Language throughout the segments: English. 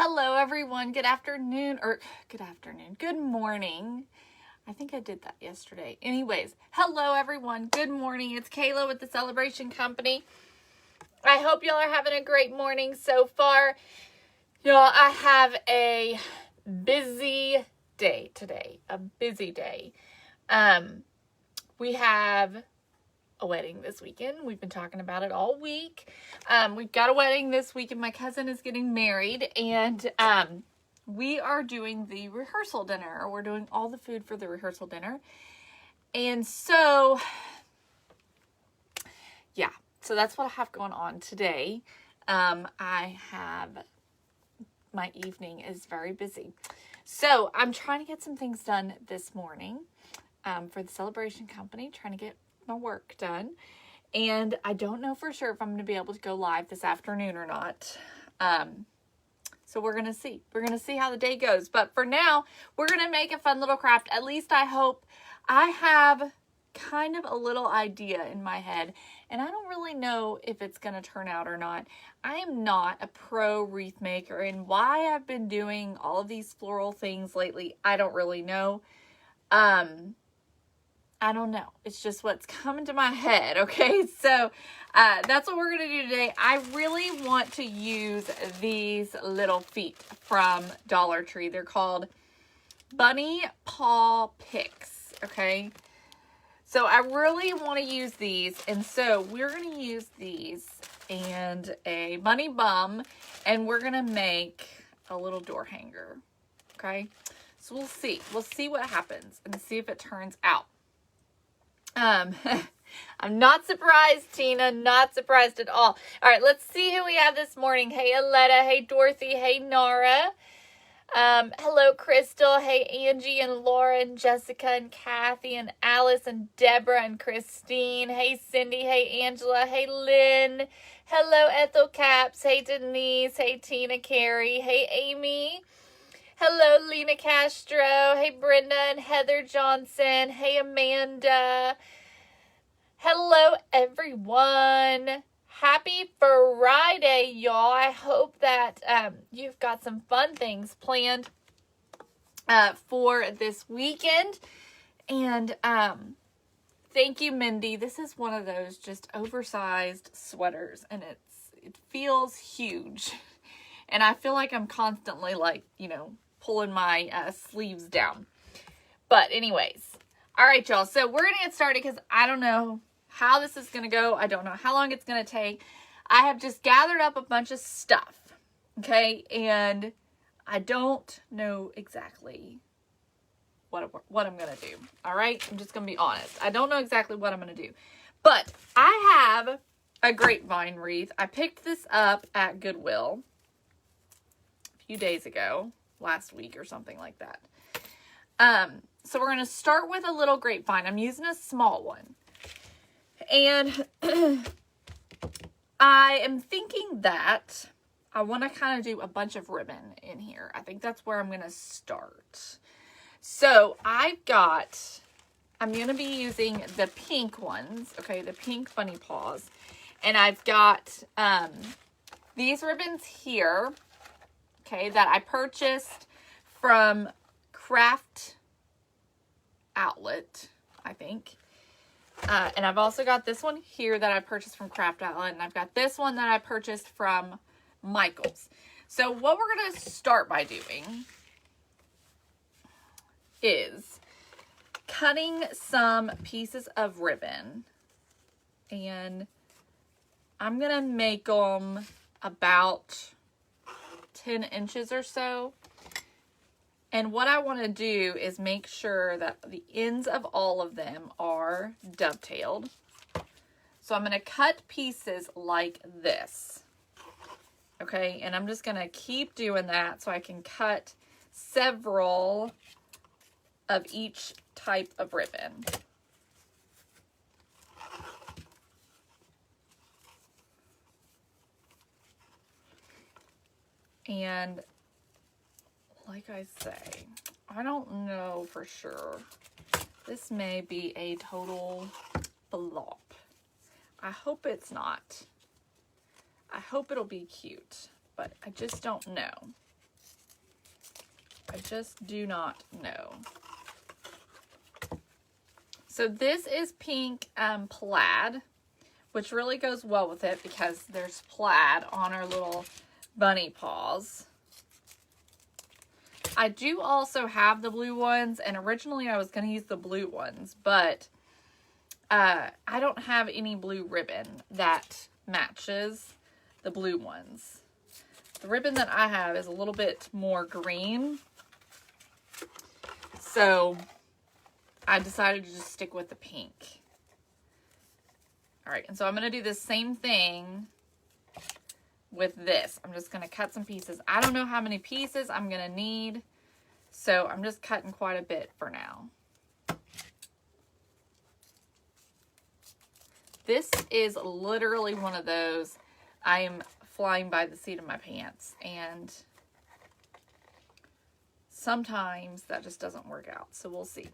Hello everyone, good afternoon, good morning. I think I did that yesterday. Anyways, hello everyone, good morning. It's Kayla with the Celebration Company. I hope y'all are having a great morning so far. Y'all, I have a busy day today, We have a wedding this weekend. We've been talking about it all week. We've got a wedding this weekend. My cousin is getting married, and we are doing the rehearsal dinner. We're doing all the food for the rehearsal dinner. And so, yeah, so that's what I have going on today. My evening is very busy. So I'm trying to get some things done this morning for the Celebration Company, trying to get my work done, and I don't know for sure if I'm going to be able to go live this afternoon or not. So we're going to see. We're going to see how the day goes. But for now, we're going to make a fun little craft. At least I hope. I have kind of a little idea in my head, and I don't really know if it's going to turn out or not. I am not a pro wreath maker, and why I've been doing all of these floral things lately, I don't really know. I don't know. It's just what's coming to my head, okay? So that's what we're going to do today. I really want to use these little feet from Dollar Tree. They're called Bunny Paw Picks, okay? So I really want to use these, and so we're going to use these and a bunny bum, and we're going to make a little door hanger, okay? So we'll see. We'll see what happens and see if it turns out. I'm not surprised, Tina. Not surprised at all. All right, let's see who we have this morning. Hey, Aletta. Hey, Dorothy. Hey, Nara. Hello, Crystal. Hey, Angie and Laura and Jessica and Kathy and Alice and Deborah and Christine. Hey, Cindy. Hey, Angela. Hey, Lynn. Hello, Ethel Caps. Hey, Denise. Hey, Tina Carey. Hey, Amy. Hello, Lena Castro. Hey, Brenda and Heather Johnson. Hey, Amanda. Hello, everyone. Happy Friday, y'all. I hope that you've got some fun things planned for this weekend. And thank you, Mindy. This is one of those just oversized sweaters, and it feels huge. And I feel like I'm constantly pulling my sleeves down. But anyways, all right, y'all. So we're going to get started because I don't know how this is going to go. I don't know how long it's going to take. I have just gathered up a bunch of stuff, okay? And I don't know exactly what I'm going to do, all right? I'm just going to be honest. I don't know exactly what I'm going to do. But I have a grapevine wreath. I picked this up at Goodwill a few days ago. Last week or something like that. So we're going to start with a little grapevine. I'm using a small one. And I am thinking that I want to kind of do a bunch of ribbon in here. I think that's where I'm going to start. So I'm going to be using the pink ones, okay, the pink bunny paws. And I've got these ribbons here, okay, that I purchased from Craft Outlet, I think. And I've also got this one here that I purchased from Craft Outlet. And I've got this one that I purchased from Michael's. So what we're going to start by doing is cutting some pieces of ribbon. And I'm going to make them about 10 inches or so. And what I want to do is make sure that the ends of all of them are dovetailed. So I'm going to cut pieces like this. Okay, and I'm just going to keep doing that so I can cut several of each type of ribbon. And like I say, I don't know for sure. This may be a total flop. I hope it's not. I hope it'll be cute, but I just don't know. I just do not know. So this is pink plaid, which really goes well with it because there's plaid on our little bunny paws. I do also have the blue ones, and originally I was going to use the blue ones, but I don't have any blue ribbon that matches the blue ones. The ribbon that I have is a little bit more green, so I decided to just stick with the pink. All right, and so I'm going to do the same thing with this. I'm just going to cut some pieces. I don't know how many pieces I'm going to need, so I'm just cutting quite a bit for now. This is literally one of those I am flying by the seat of my pants, and sometimes that just doesn't work out, so we'll see.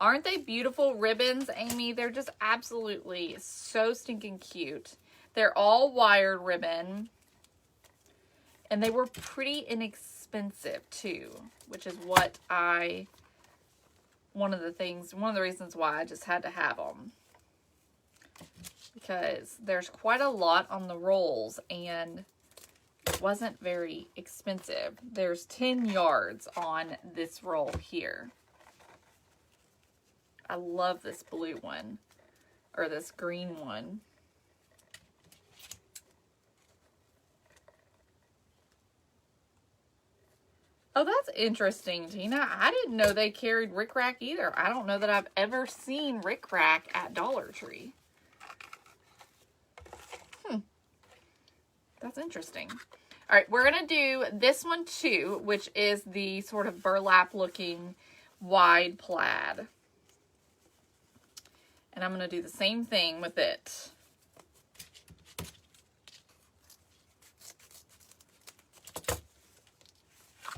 Aren't they beautiful ribbons, Amy? They're just absolutely so stinking cute. They're all wired ribbon, and they were pretty inexpensive too, which is what one of the reasons why I just had to have them. Because there's quite a lot on the rolls, and it wasn't very expensive. There's 10 yards on this roll here. I love this blue one, or this green one. Oh, that's interesting, Tina. I didn't know they carried Rick Rack either. I don't know that I've ever seen Rick Rack at Dollar Tree. That's interesting. All right, we're going to do this one too, which is the sort of burlap looking wide plaid. And I'm going to do the same thing with it.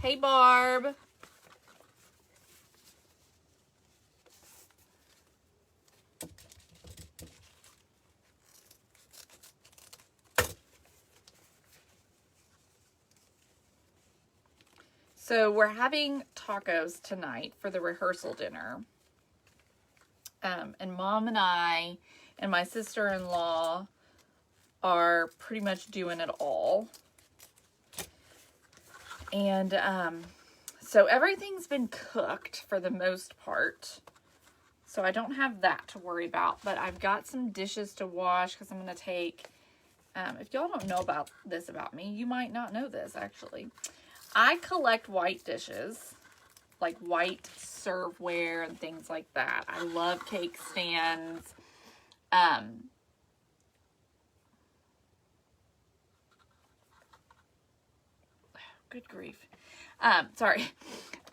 Hey, Barb. So we're having tacos tonight for the rehearsal dinner. And Mom and I and my sister-in-law are pretty much doing it all. And so everything's been cooked for the most part. So I don't have that to worry about. But I've got some dishes to wash because I'm going to take... if y'all don't know about this about me, you might not know this actually. I collect white dishes, like white serveware and things like that. I love cake stands. Good grief. Sorry.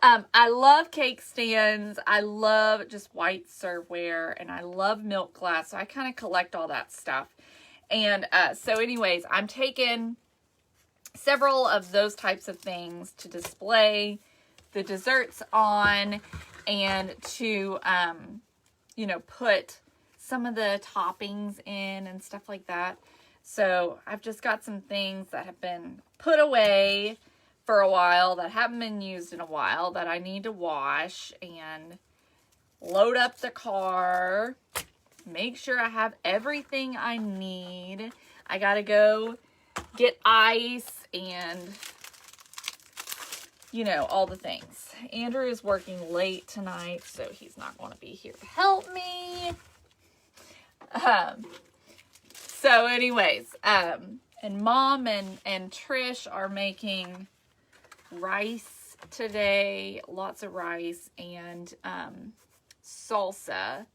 I love cake stands. I love just white serveware, and I love milk glass. So I kind of collect all that stuff. And so anyways, I'm taking several of those types of things to display the desserts on, and to, you know, put some of the toppings in and stuff like that. So I've just got some things that have been put away for a while, that haven't been used in a while, that I need to wash and load up the car, make sure I have everything I need. I gotta go get ice and, you know, all the things. Andrew is working late tonight, so he's not going to be here to help me. So anyways, and Mom and Trish are making rice today, lots of rice, and salsa.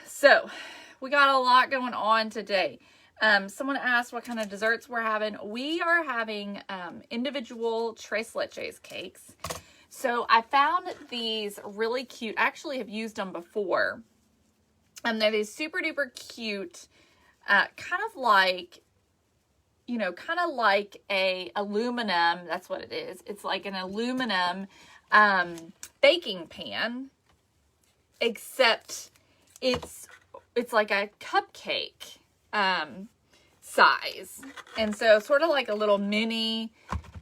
So we got a lot going on today. Someone asked what kind of desserts we're having. We are having individual tres leches cakes. So I found these really cute. I actually have used them before. They're these super duper cute, kind of like, you know, kind of like a aluminum. That's what it is. It's like an aluminum baking pan, except it's like a cupcake size. And so sort of like a little mini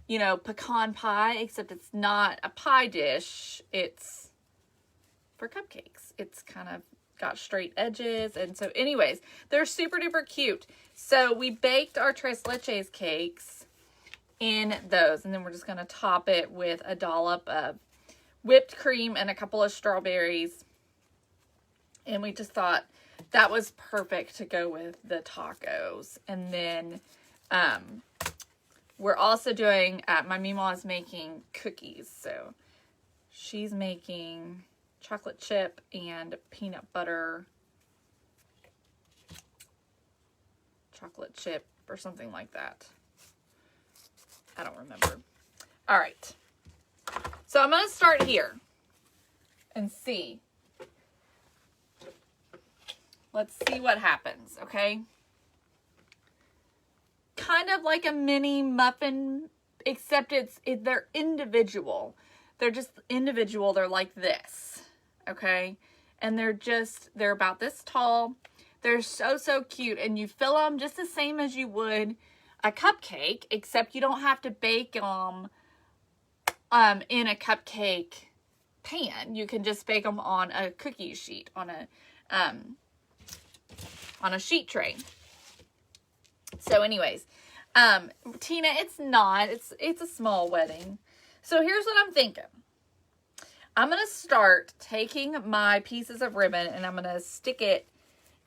you know, pecan pie, except it's not a pie dish. It's for cupcakes. It's kind of got straight edges. And so anyways, they're super duper cute. So we baked our tres leches cakes in those. And then we're just going to top it with a dollop of whipped cream and a couple of strawberries. And we just thought that was perfect to go with the tacos. And then we're also doing, my Meemaw is making cookies. So she's making chocolate chip and peanut butter chocolate chip or something like that. I don't remember. All right. So I'm going to start here and see. Let's see what happens, okay? Kind of like a mini muffin, except they're individual. They're just individual. They're like this, okay? And they're about this tall. They're so, so cute. And you fill them just the same as you would a cupcake, except you don't have to bake them in a cupcake pan. You can just bake them on a cookie sheet, on a sheet tray. So anyways, Tina, it's a small wedding. So here's what I'm thinking. I'm going to start taking my pieces of ribbon and I'm going to stick it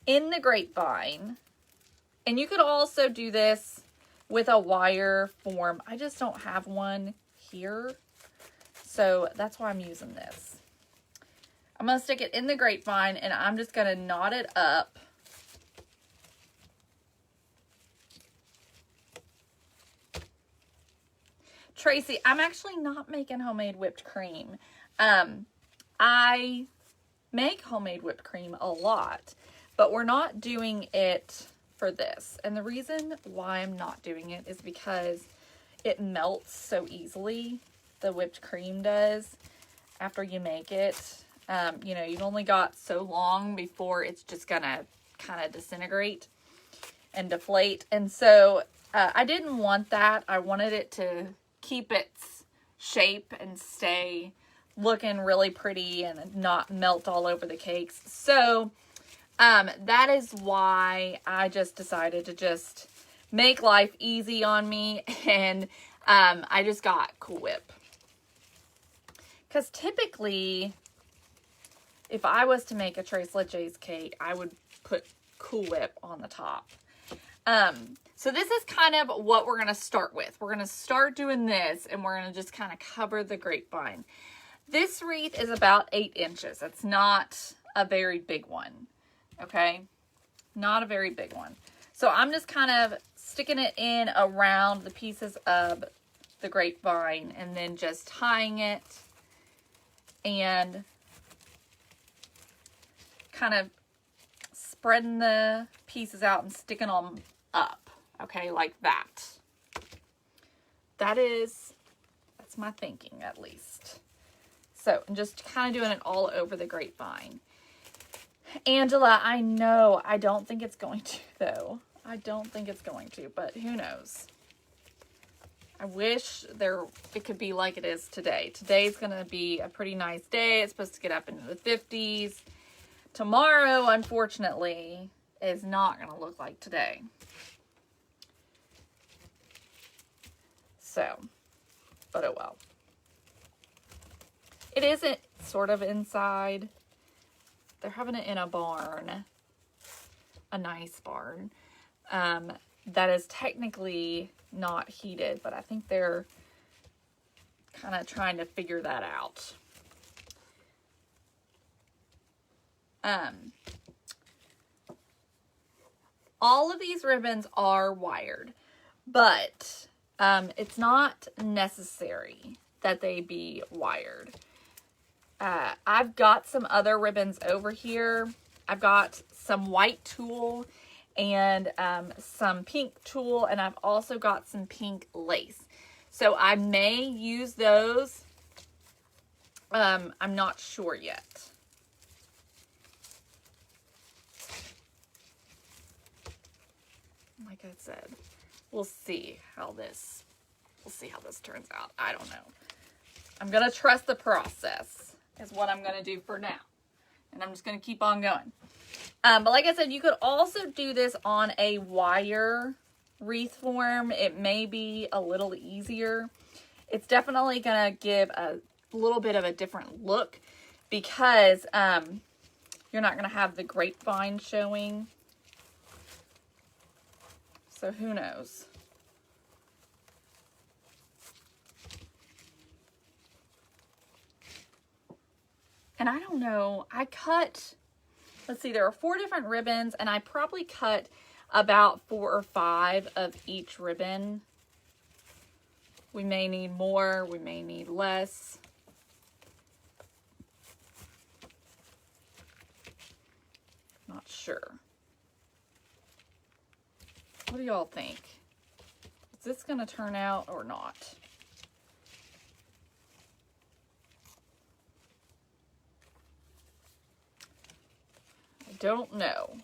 in the grapevine. And you could also do this with a wire form. I just don't have one here. So that's why I'm using this. I'm going to stick it in the grapevine and I'm just going to knot it up. Tracy, I'm actually not making homemade whipped cream. I make homemade whipped cream a lot, but we're not doing it for this. And the reason why I'm not doing it is because it melts so easily. The whipped cream does after you make it. You know, you've only got so long before it's just gonna kind of disintegrate and deflate. And so I didn't want that. I wanted it to keep its shape and stay looking really pretty and not melt all over the cakes. So that is why I just decided to just make life easy on me, and I just got Cool Whip. Because typically, if I was to make a tres leches cake, I would put Cool Whip on the top. So this is kind of what we're going to start with. We're going to start doing this, and we're going to just kind of cover the grapevine. This wreath is about 8 inches. It's not a very big one, okay? Not a very big one. So I'm just kind of sticking it in around the pieces of the grapevine and then just tying it and kind of spreading the pieces out and sticking them up. Okay, like that. That's my thinking, at least. So, I'm just kind of doing it all over the grapevine. Angela, I know, I don't think it's going to, though. I don't think it's going to, but who knows? I wish it could be like it is today. Today's going to be a pretty nice day. It's supposed to get up into the 50s. Tomorrow, unfortunately, is not going to look like today. So, but oh well. It isn't sort of inside. They're having it in a barn. A nice barn. That is technically not heated, but I think they're kind of trying to figure that out. All of these ribbons are wired, but it's not necessary that they be wired. I've got some other ribbons over here. I've got some white tulle and some pink tulle, and I've also got some pink lace. So I may use those. I'm not sure yet. Like I said, we'll see how this We'll see how this turns out. I don't know. I'm going to trust the process is what I'm going to do for now. And I'm just going to keep on going. But like I said, you could also do this on a wire wreath form. It may be a little easier. It's definitely going to give a little bit of a different look because you're not going to have the grapevine showing. So who knows? And I don't know, I cut, let's see, there are 4 different ribbons, and I probably cut about 4 or 5 of each ribbon. We may need more, we may need less. Not sure. What do y'all think? Is this going to turn out or not? I don't know.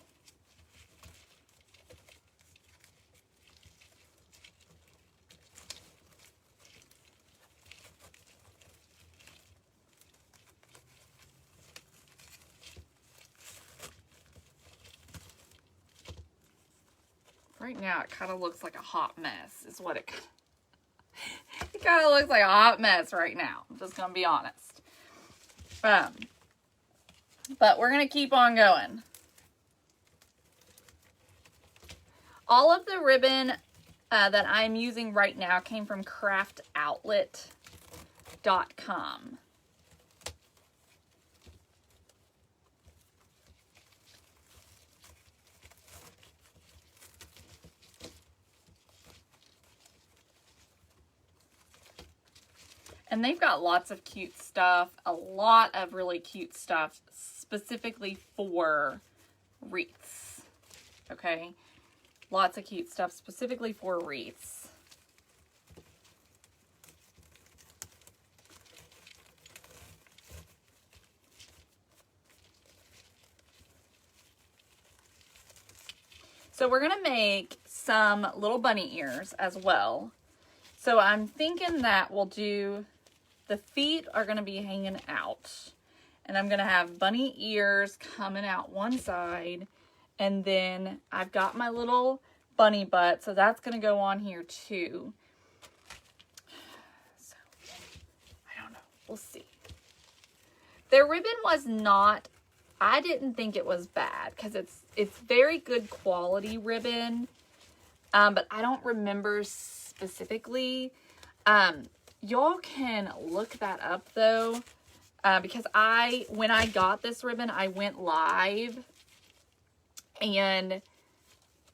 Right now, it kind of looks like a hot mess, is what it kind of looks like a hot mess right now. I'm just going to be honest. But we're going to keep on going. All of the ribbon that I'm using right now came from craftoutlet.com. And they've got lots of cute stuff, a lot of really cute stuff specifically for wreaths, okay? Lots of cute stuff specifically for wreaths. So we're gonna make some little bunny ears as well. So I'm thinking that we'll do, the feet are gonna be hanging out. And I'm gonna have bunny ears coming out one side. And then I've got my little bunny butt, so that's gonna go on here too. So, I don't know, we'll see. Their ribbon was not, I didn't think it was bad because it's very good quality ribbon. But I don't remember specifically. Y'all can look that up though. Because when I got this ribbon, I went live and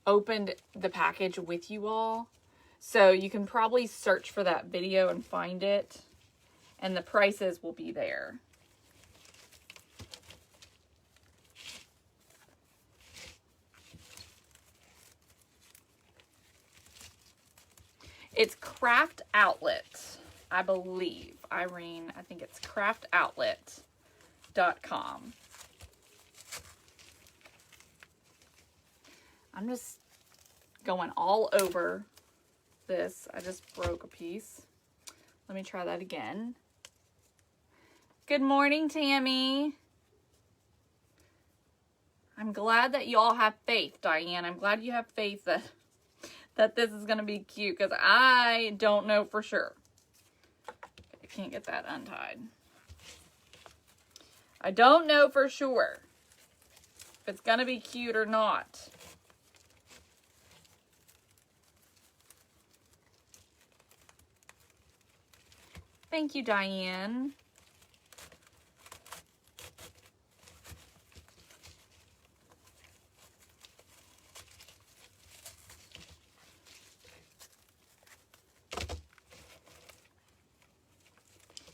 opened the package with you all. So you can probably search for that video and find it. And the prices will be there. It's Craft Outlet, I believe. Irene, I think it's craftoutlet.com. I'm just going all over this. I just broke a piece. Let me try that again. Good morning, Tammy. I'm glad that y'all have faith, Diane. I'm glad you have faith that this is going to be cute because I don't know for sure. I can't get that untied. I don't know for sure if it's going to be cute or not. Thank you, Diane.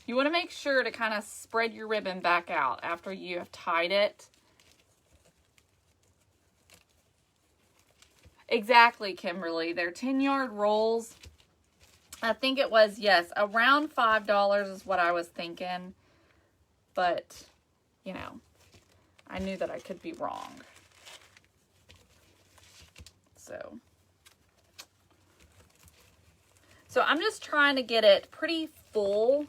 You want to make sure to kind of spread your ribbon back out after you have tied it. Exactly, Kimberly. They're 10-yard rolls. I think it was, yes, around $5 is what I was thinking. But, you know, I knew that I could be wrong. So I'm just trying to get it pretty full.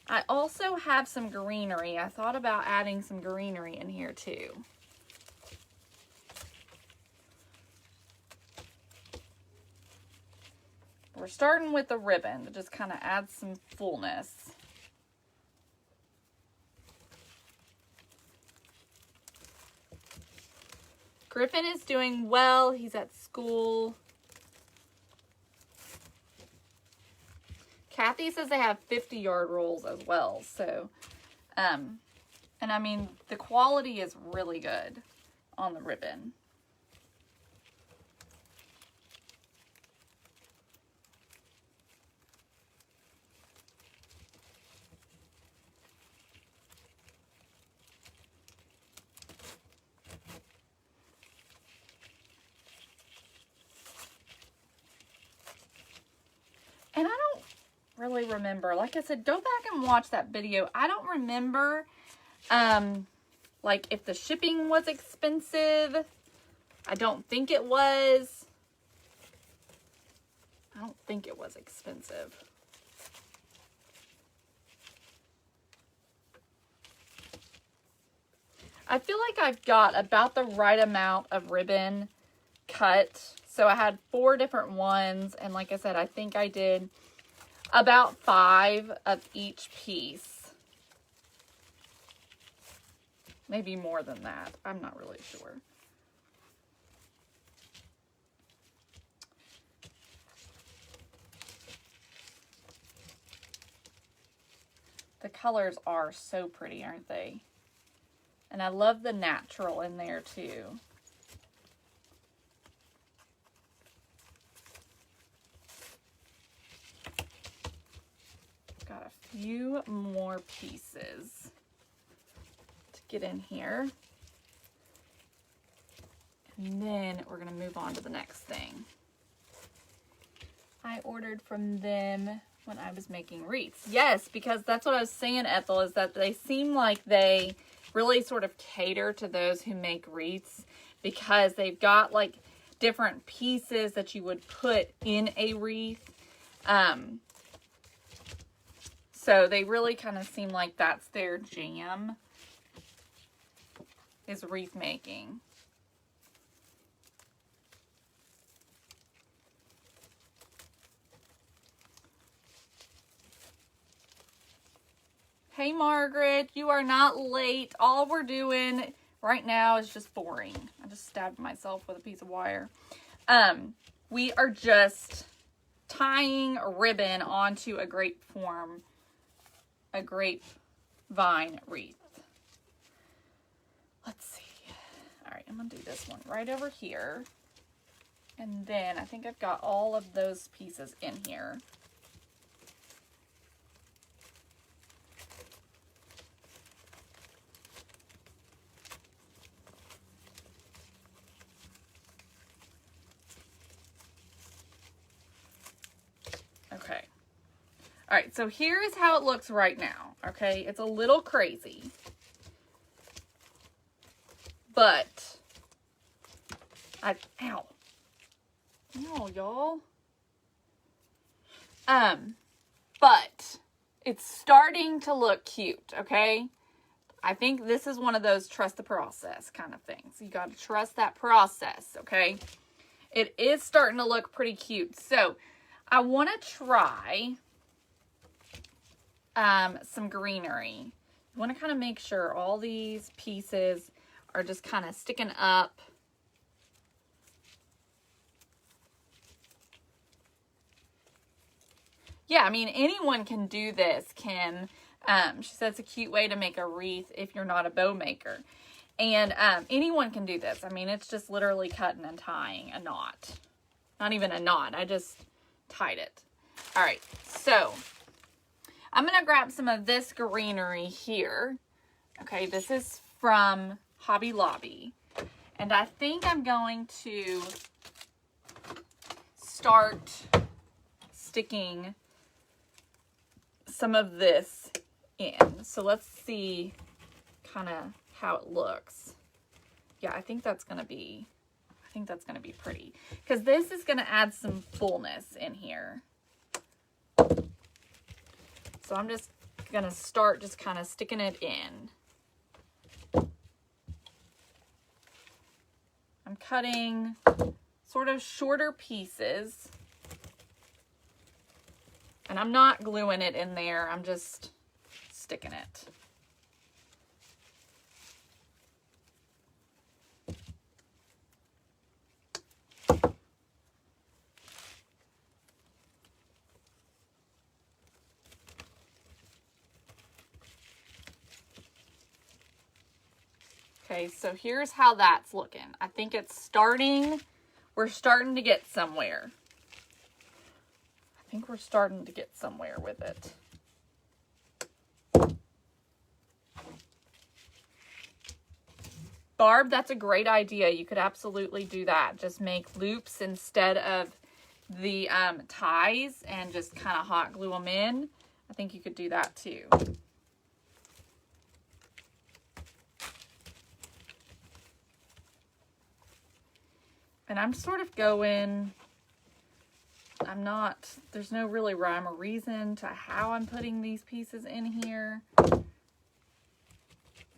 I also have some greenery. I thought about adding some greenery in here too. We're starting with the ribbon to just kind of add some fullness. Griffin is doing well. He's at school. Kathy says they have 50-yard rolls as well. So, and I mean, the quality is really good on the ribbon. And I don't really remember. Like I said, go back and watch that video. I don't remember, like, if the shipping was expensive. I don't think it was. I don't think it was expensive. I feel like I've got about the right amount of ribbon cut. So I had 4 different ones, and like I said, I think I did about 5 of each piece. Maybe more than that. I'm not really sure. The colors are so pretty, aren't they? And I love the natural in there too. Got a few more pieces to get in here. And then we're going to move on to the next thing. I ordered from them when I was making wreaths. Yes, because that's what I was saying, Ethel, is that they seem like they really sort of cater to those who make wreaths, because they've got like different pieces that you would put in a wreath. So they really kind of seem like that's their jam, is wreath making. Hey, Margaret, you are not late. All we're doing right now is just boring. I just stabbed myself with a piece of wire. We are just tying a ribbon onto a grapevine wreath. Let's see. All right, I'm going to do this one right over here. And then I think I've got all of those pieces in here. Okay. All right, so here is how it looks right now, okay? It's a little crazy. But, ow, y'all. But it's starting to look cute, okay? I think this is one of those trust the process kind of things. You got to trust that process, okay? It is starting to look pretty cute. So, I want to try some greenery. You want to kind of make sure all these pieces are just kind of sticking up. Yeah, I mean, anyone can do this, Kim. She said it's a cute way to make a wreath if you're not a bow maker. And anyone can do this. I mean, it's just literally cutting and tying a knot. Not even a knot. I just tied it. All right, so I'm going to grab some of this greenery here. Okay, this is from Hobby Lobby. And I think I'm going to start sticking some of this in. So let's see kind of how it looks. Yeah, I think that's going to be think that's going to be pretty because this is going to add some fullness in here. So I'm just going to start just kind of sticking it in. I'm cutting sort of shorter pieces. And I'm not gluing it in there. I'm just sticking it. Okay, so here's how that's looking. I think it's starting, we're starting to get somewhere. I think we're starting to get somewhere with it. Barb, that's a great idea. You could absolutely do that. Just make loops instead of the ties and just kind of hot glue them in. I think you could do that too. And I'm sort of going, there's no really rhyme or reason to how I'm putting these pieces in here. So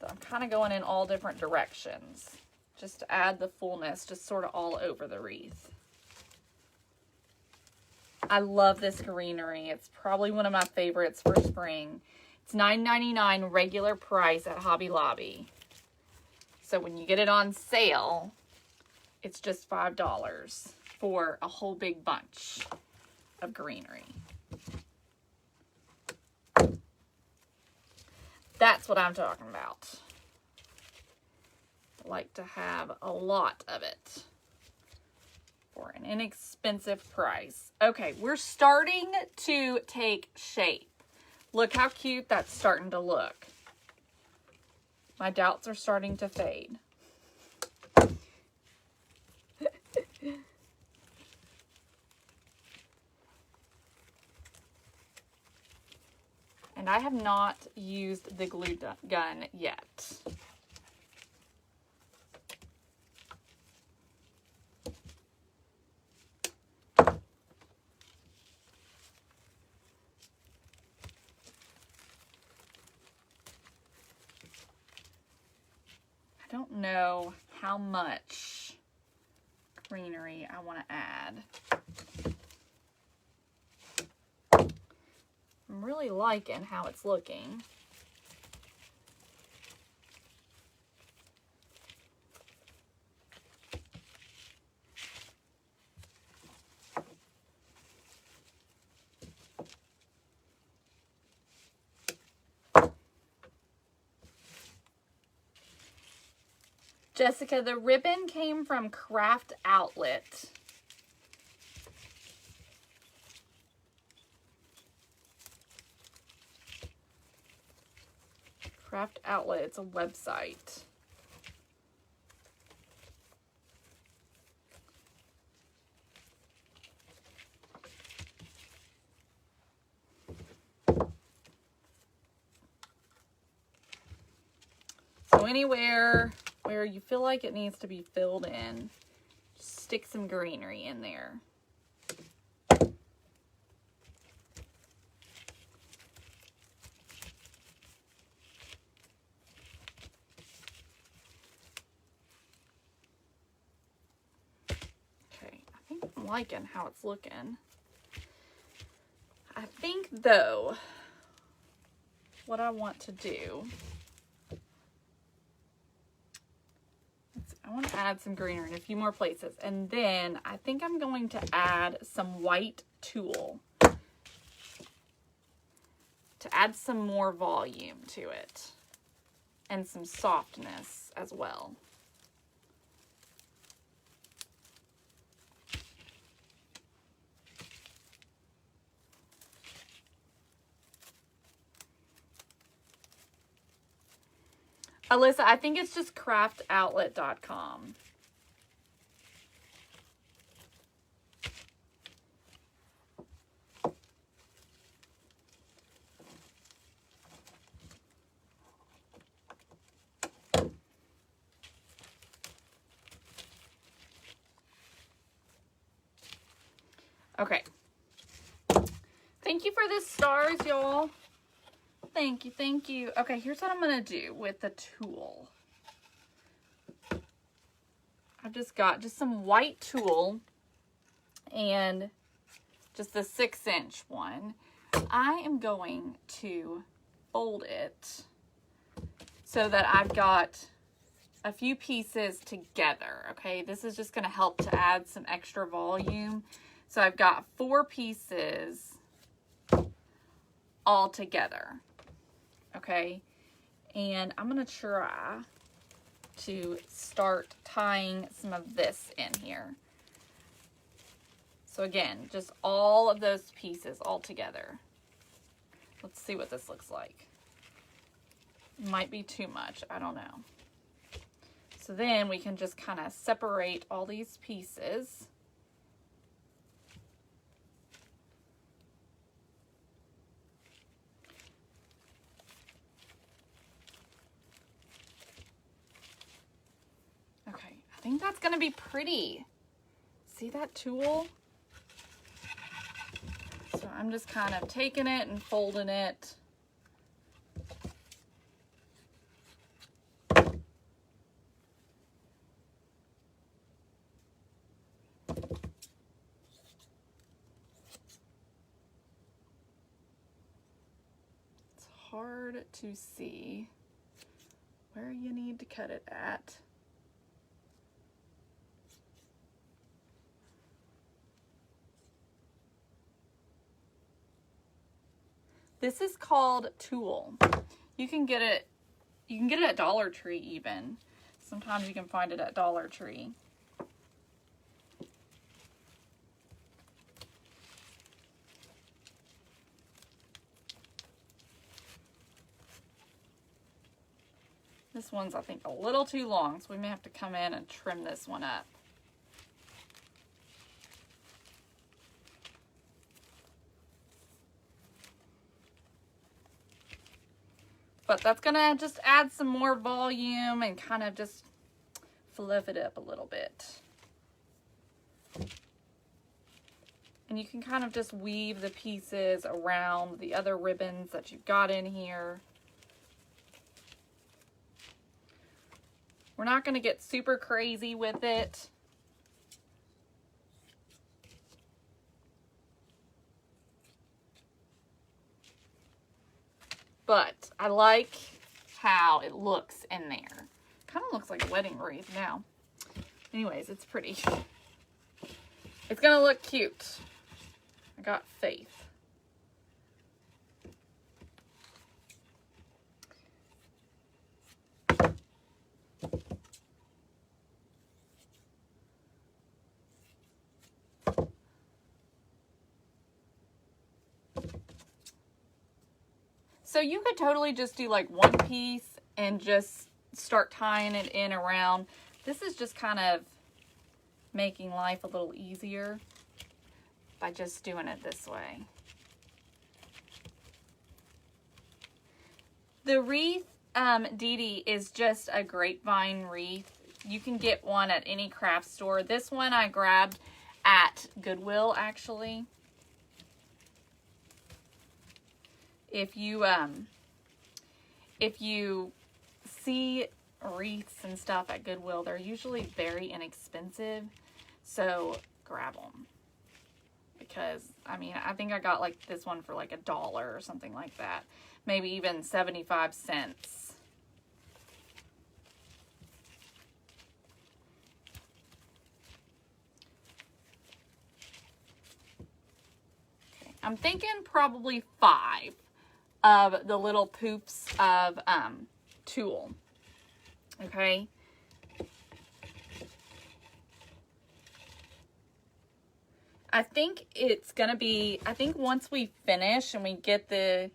I'm kind of going in all different directions just to add the fullness, just sort of all over the wreath. I love this greenery. It's probably one of my favorites for spring. It's $9.99 regular price at Hobby Lobby. So when you get it on sale, it's just $5 for a whole big bunch of greenery. That's what I'm talking about. I like to have a lot of it for an inexpensive price. Okay, we're starting to take shape. Look how cute that's starting to look. My doubts are starting to fade. And I have not used the glue gun yet. I don't know how much greenery I want to add. I'm really liking how it's looking. Jessica, the ribbon came from Craft Outlet. Craft Outlet, it's a website. So anywhere where you feel like it needs to be filled in, just stick some greenery in there. Okay, I think I'm liking how it's looking. I think though, what I want to do, I want to add some greenery in a few more places. And then I think I'm going to add some white tulle to add some more volume to it and some softness as well. Alyssa, I think it's just craftoutlet.com. Okay. Thank you for the stars, y'all. Thank you, thank you. Okay, here's what I'm going to do with the tulle. I've just got some white tulle and just the 6-inch one. I am going to fold it so that I've got a few pieces together, okay? This is just going to help to add some extra volume. So I've got 4 pieces all together, okay? And I'm going to try to start tying some of this in here. So again, just all of those pieces all together. Let's see what this looks like. Might be too much, I don't know. So then we can just kind of separate all these pieces. Okay, I think that's gonna be pretty. See that tulle? So I'm just kind of taking it and folding it. It's hard to see where you need to cut it at. This is called tulle. You can get it at Dollar Tree even. Sometimes you can find it at Dollar Tree. This one's, I think, a little too long, so we may have to come in and trim this one up. But that's gonna just add some more volume and kind of just fluff it up a little bit. And you can kind of just weave the pieces around the other ribbons that you've got in here. We're not gonna get super crazy with it. But I like how it looks in there. Kind of looks like a wedding wreath now. Anyways, it's pretty. It's gonna look cute. I got faith. So you could totally just do like one piece and just start tying it in around. This is just kind of making life a little easier by just doing it this way. The wreath, Dee Dee, is just a grapevine wreath. You can get one at any craft store. This one I grabbed at Goodwill, actually. If you see wreaths and stuff at Goodwill, they're usually very inexpensive, so grab them. Because, I mean, I think I got like this one for like $1 or something like that. Maybe even 75 cents. Okay, I'm thinking probably 5 of the little poops of tulle. Okay. I think it's gonna be, I think once we finish and we get the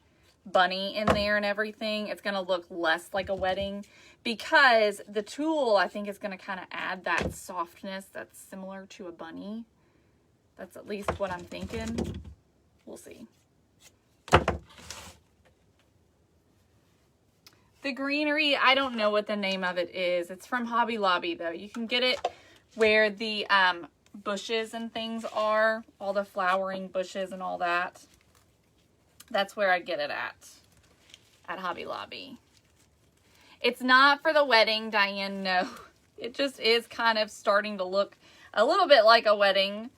bunny in there and everything, it's gonna look less like a wedding, because the tulle, I think, is gonna kind of add that softness that's similar to a bunny. That's at least what I'm thinking. We'll see. The greenery, I don't know what the name of it is. It's from Hobby Lobby, though. You can get it where the bushes and things are, all the flowering bushes and all that. That's where I get it at Hobby Lobby. It's not for the wedding, Diane, no. It just is kind of starting to look a little bit like a wedding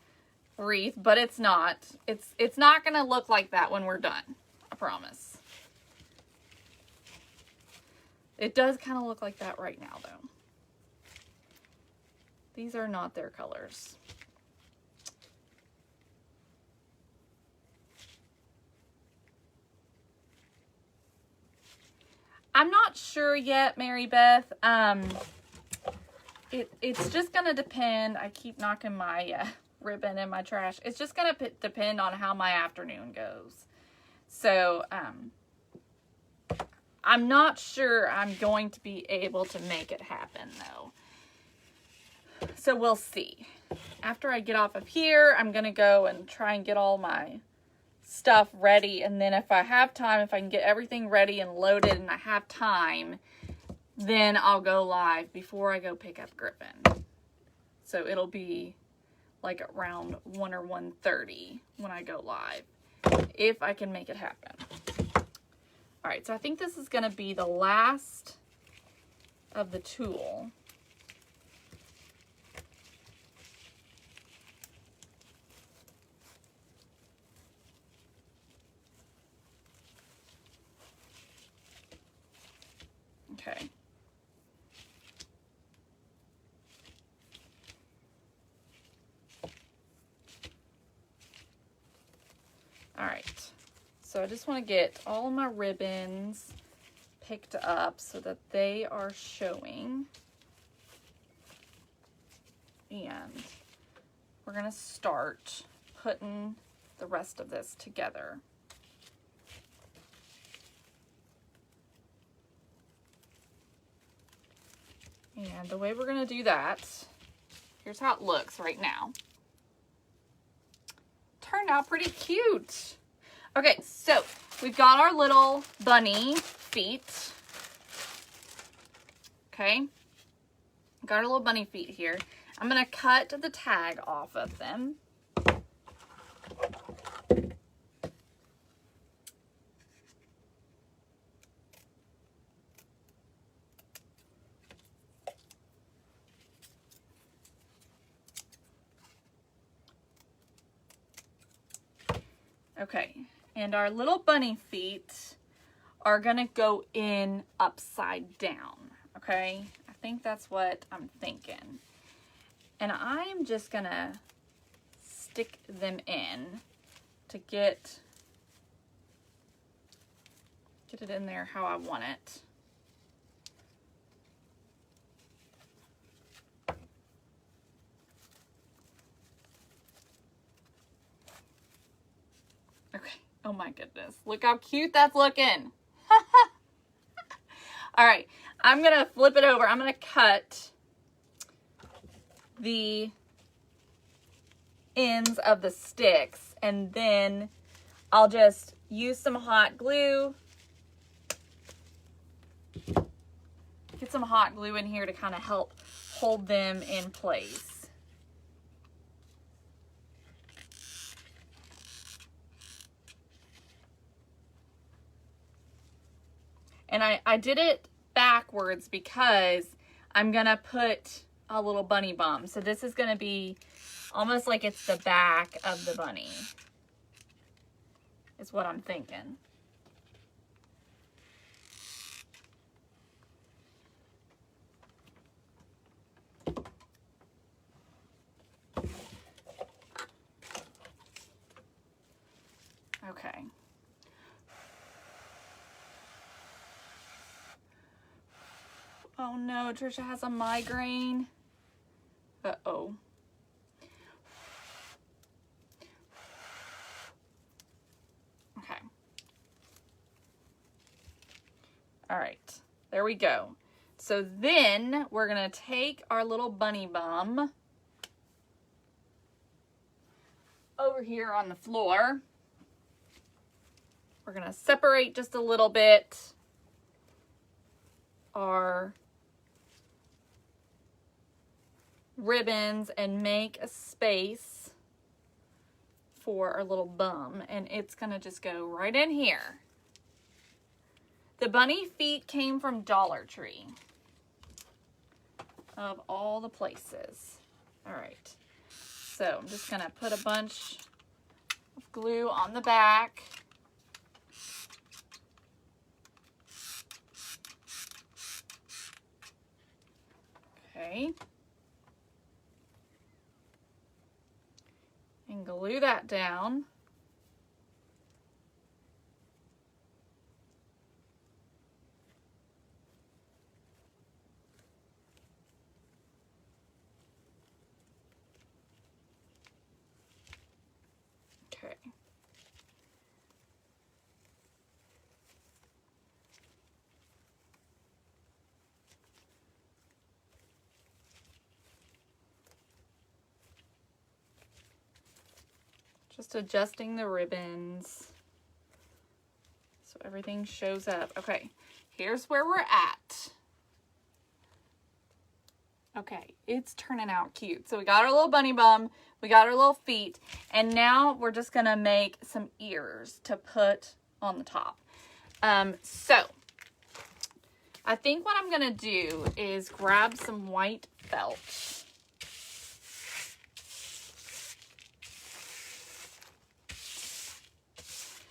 wreath, but it's not. It's not going to look like that when we're done, I promise. It does kind of look like that right now, though. These are not their colors. I'm not sure yet, Mary Beth. It's just going to depend. I keep knocking my ribbon in my trash. It's just going to depend on how my afternoon goes. So, I'm not sure I'm going to be able to make it happen, though. So, we'll see. After I get off of here, I'm going to go and try and get all my stuff ready, and then if I have time, if I can get everything ready and loaded and I have time, then I'll go live before I go pick up Griffin. So it'll be like around 1 or 1:30 when I go live, if I can make it happen. All right, so I think this is going to be the last of the tulle. Okay. All right. So I just want to get all of my ribbons picked up so that they are showing. And we're going to start putting the rest of this together. And the way we're going to do that, here's how it looks right now. Turned out pretty cute. Okay, so we've got our little bunny feet. Okay, got our little bunny feet here. I'm going to cut the tag off of them. Okay, and our little bunny feet are gonna go in upside down, okay? I think that's what I'm thinking. And I'm just gonna stick them in to get it in there how I want it. Okay. Oh my goodness. Look how cute that's looking. All right. I'm going to flip it over. I'm going to cut the ends of the sticks, and then I'll just use some hot glue. Get some hot glue in here to kind of help hold them in place. And I did it backwards because I'm going to put a little bunny bum. So this is going to be almost like it's the back of the bunny. Is what I'm thinking. Okay. Oh no, Trisha has a migraine. Uh-oh. Okay. All right, there we go. So then we're gonna take our little bunny bum over here on the floor. We're gonna separate just a little bit our ribbons and make a space for our little bum, and it's gonna just go right in here. The bunny feet came from Dollar Tree, of all the places. All right, so I'm just gonna put a bunch of glue on the back. Okay. And glue that down. Okay. Just adjusting the ribbons so everything shows up. Okay, here's where we're at. Okay, it's turning out cute. So we got our little bunny bum, we got our little feet, and now we're just gonna make some ears to put on the top. So I think what I'm gonna do is grab some white felt.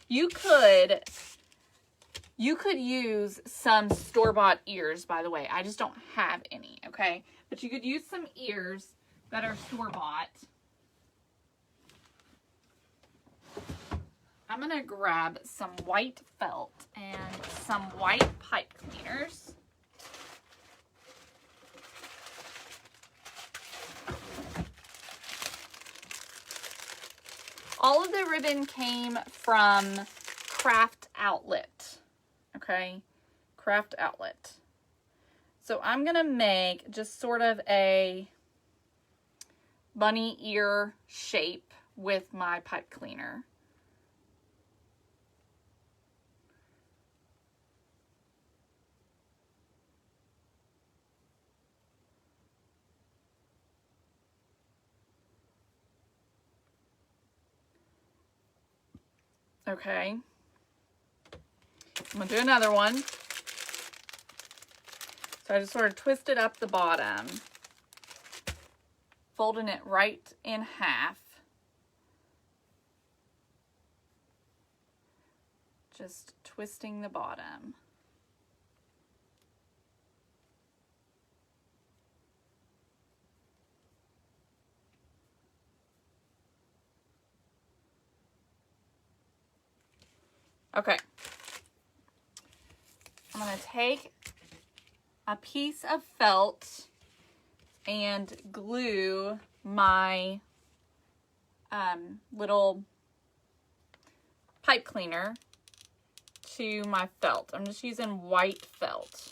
You could use some store-bought ears, by the way. I just don't have any, okay? But you could use some ears that are store-bought. I'm going to grab some white felt and some white pipe cleaners. All of the ribbon came from Craft Outlet, okay? Craft Outlet. So I'm gonna make just sort of a bunny ear shape with my pipe cleaner. Okay, I'm gonna do another one. So I just sort of twisted up the bottom, folding it right in half. Just twisting the bottom. Okay, I'm going to take a piece of felt and glue my little pipe cleaner to my felt. I'm just using white felt.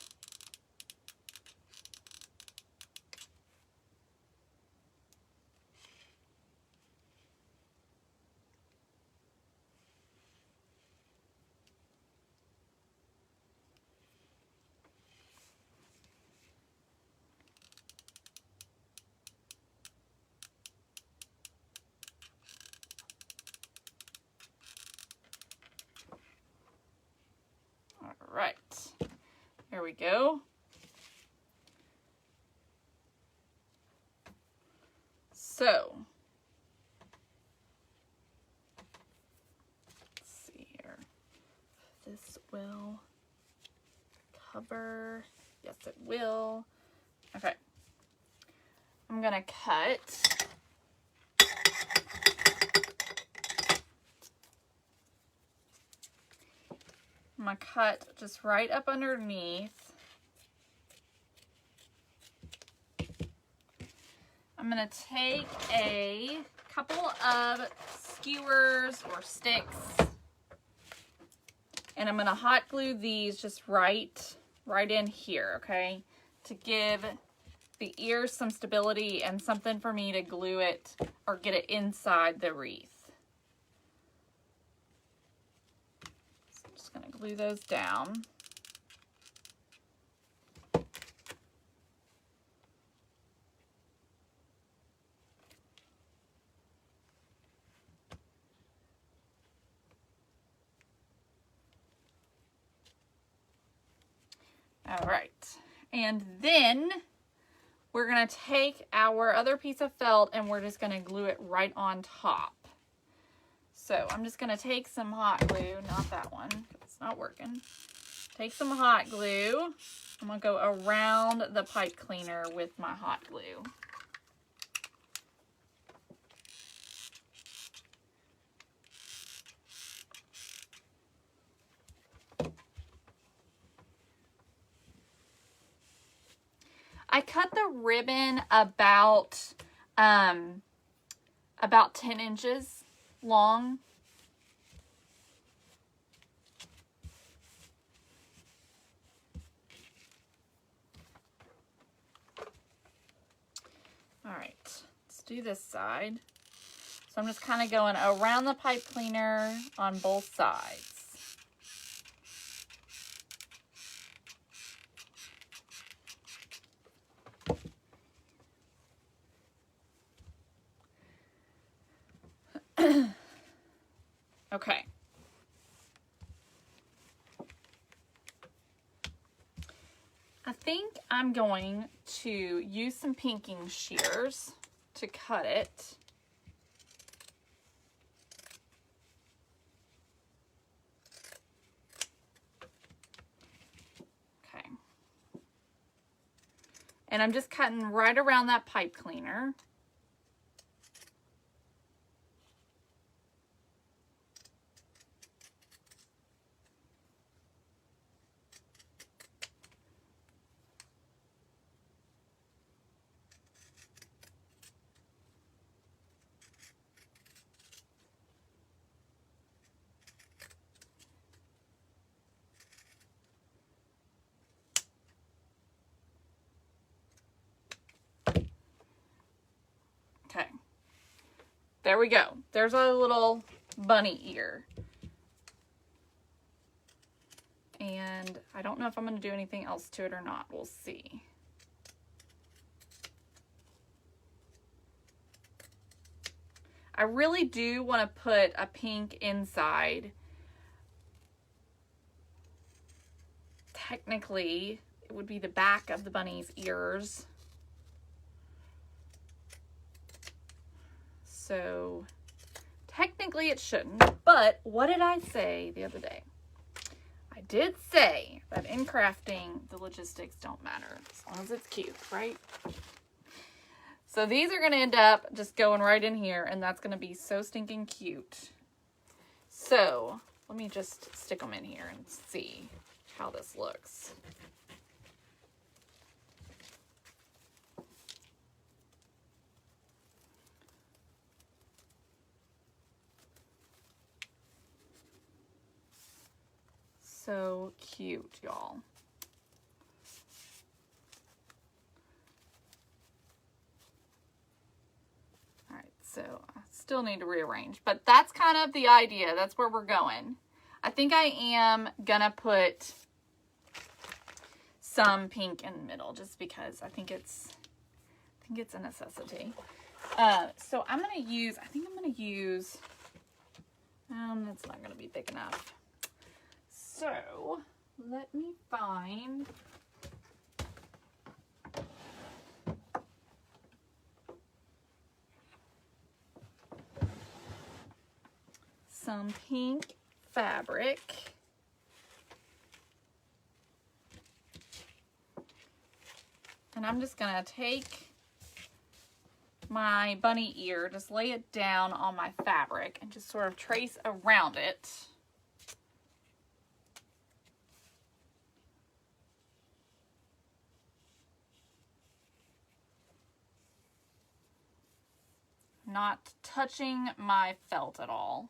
Right, here we go. So, let's see here. This will cover. Yes, it will. Okay. I'm gonna cut. I'm gonna cut just right up underneath. I'm gonna take a couple of skewers or sticks, and I'm gonna hot glue these just right in here, okay? To give the ears some stability and something for me to glue it or get it inside the wreath. Gonna glue those down. All right. And then we're going to take our other piece of felt and we're just going to glue it right on top. So I'm just going to take some hot glue, not that one, it's not working. Take some hot glue. I'm going to go around the pipe cleaner with my hot glue. I cut the ribbon about 10 inches long. All right, let's do this side. So I'm just kind of going around the pipe cleaner on both sides. Okay. I think I'm going to use some pinking shears to cut it. Okay. And I'm just cutting right around that pipe cleaner. Okay, there we go. There's a little bunny ear. And I don't know if I'm going to do anything else to it or not. We'll see. I really do want to put a pink inside. Technically, it would be the back of the bunny's ears. So technically it shouldn't, but what did I say the other day? I did say that in crafting, the logistics don't matter as long as it's cute, right? So these are going to end up just going right in here, and that's going to be so stinking cute. So let me just stick them in here and see how this looks. So cute, y'all. All right, so I still need to rearrange, but that's kind of the idea. That's where we're going. I think I am gonna put some pink in the middle just because I think it's a necessity. So I'm gonna use, I think I'm gonna use, that's not gonna be thick enough. So let me find some pink fabric. And I'm just gonna take my bunny ear, just lay it down on my fabric and just sort of trace around it. Not touching my felt at all.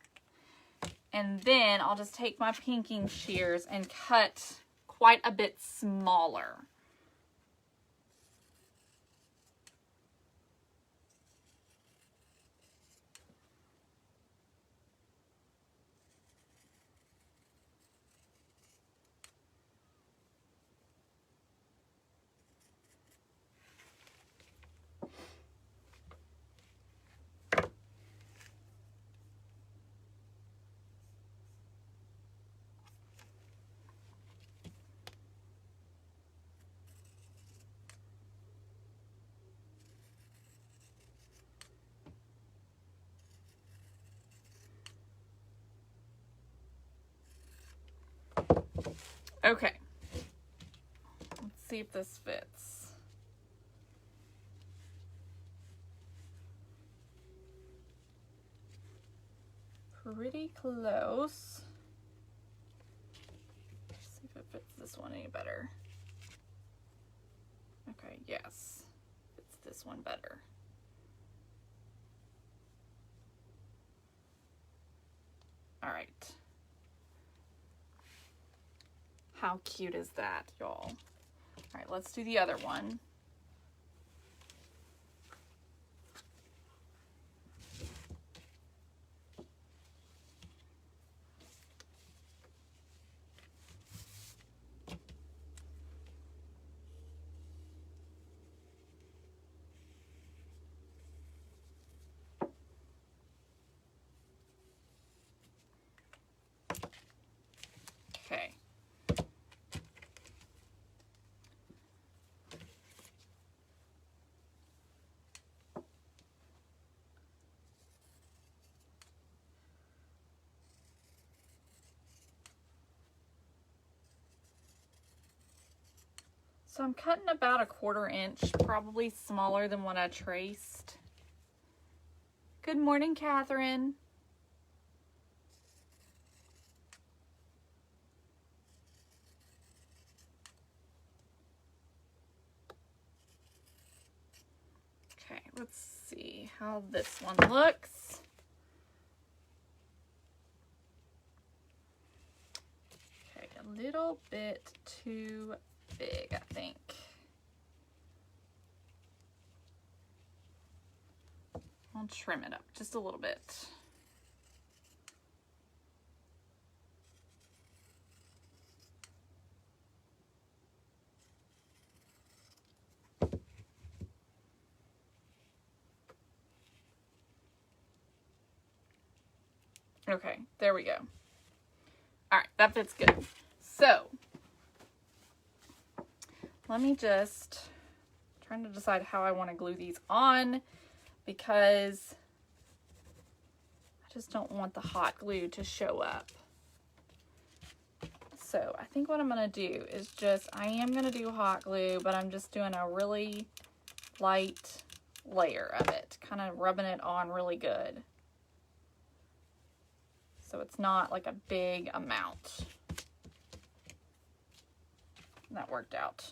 And then I'll just take my pinking shears and cut quite a bit smaller. Okay. Let's see if this fits. Pretty close. Let's see if it fits this one any better. Okay, yes. Fits this one better. All right. How cute is that, y'all? All right, let's do the other one. Okay. So I'm cutting about a 1/4 inch, probably smaller than what I traced. Good morning, Catherine. Okay, let's see how this one looks. Okay, a little bit too big, I think. I'll trim it up just a little bit. Okay, there we go. All right, that fits good. So, let me just trying to decide how I want to glue these on, because I just don't want the hot glue to show up. So I think what I'm going to do is I am going to do hot glue, but I'm just doing a really light layer of it, kind of rubbing it on really good. So it's not like a big amount. That worked out.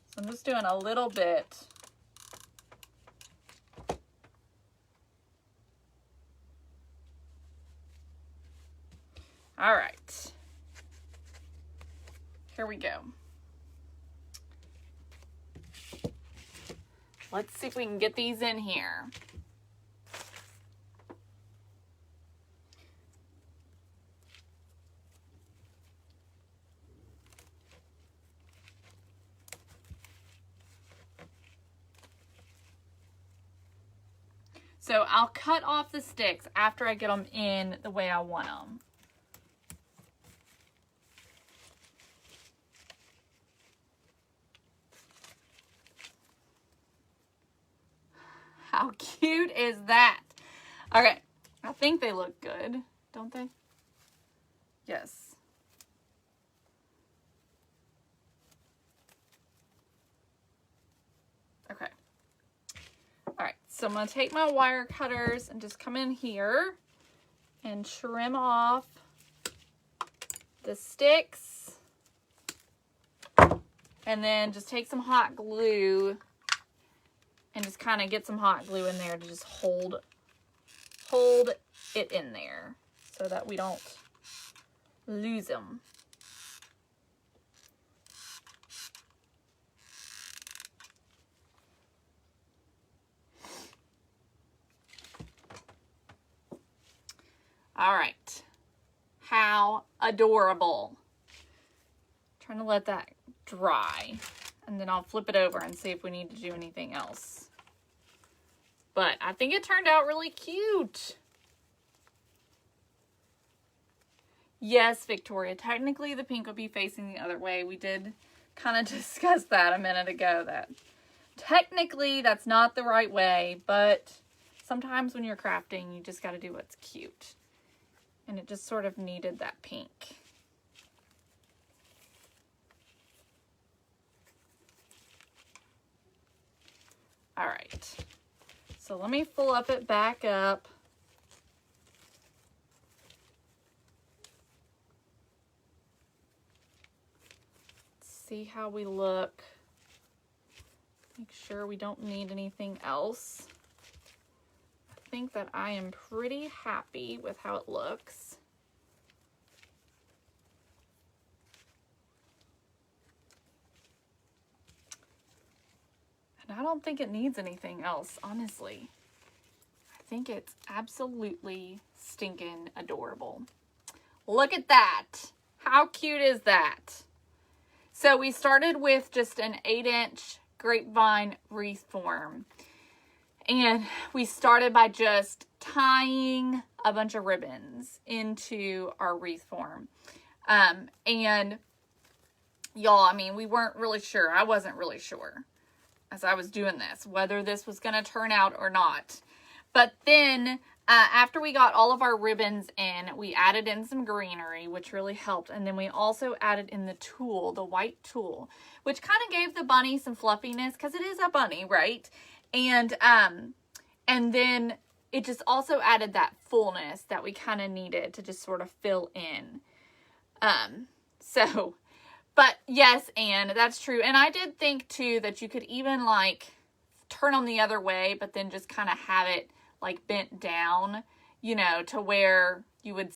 So I'm just doing a little bit. All right. Here we go. Let's see if we can get these in here. So I'll cut off the sticks after I get them in the way I want them. How cute is that? Okay, I think they look good, don't they? Yes. Okay. All right, so I'm going to take my wire cutters and just come in here and trim off the sticks, and then just take some hot glue and just kind of get some hot glue in there to just hold it in there so that we don't lose them. All right, how adorable. Trying to let that dry, and then I'll flip it over and see if we need to do anything else. But I think it turned out really cute. Yes, Victoria, technically the pink would be facing the other way. We did kind of discuss that a minute ago, that technically that's not the right way, but sometimes when you're crafting, you just got to do what's cute. And it just sort of needed that pink. All right. So let me flip it back up. See how we look. Make sure we don't need anything else. I think that I am pretty happy with how it looks. And I don't think it needs anything else, honestly. I think it's absolutely stinking adorable. Look at that. How cute is that? So we started with just an 8-inch grapevine wreath form. And we started by just tying a bunch of ribbons into our wreath form. And y'all, I mean, we weren't really sure. I wasn't really sure as I was doing this, whether this was going to turn out or not. But then after we got all of our ribbons in, we added in some greenery, which really helped. And then we also added in the tulle, the white tulle, which kind of gave the bunny some fluffiness because it is a bunny, right? And then it just also added that fullness that we kind of needed to just sort of fill in. But yes, Anne, that's true. And I did think too that you could even like turn them the other way, but then just kind of have it like bent down, you know, to where you would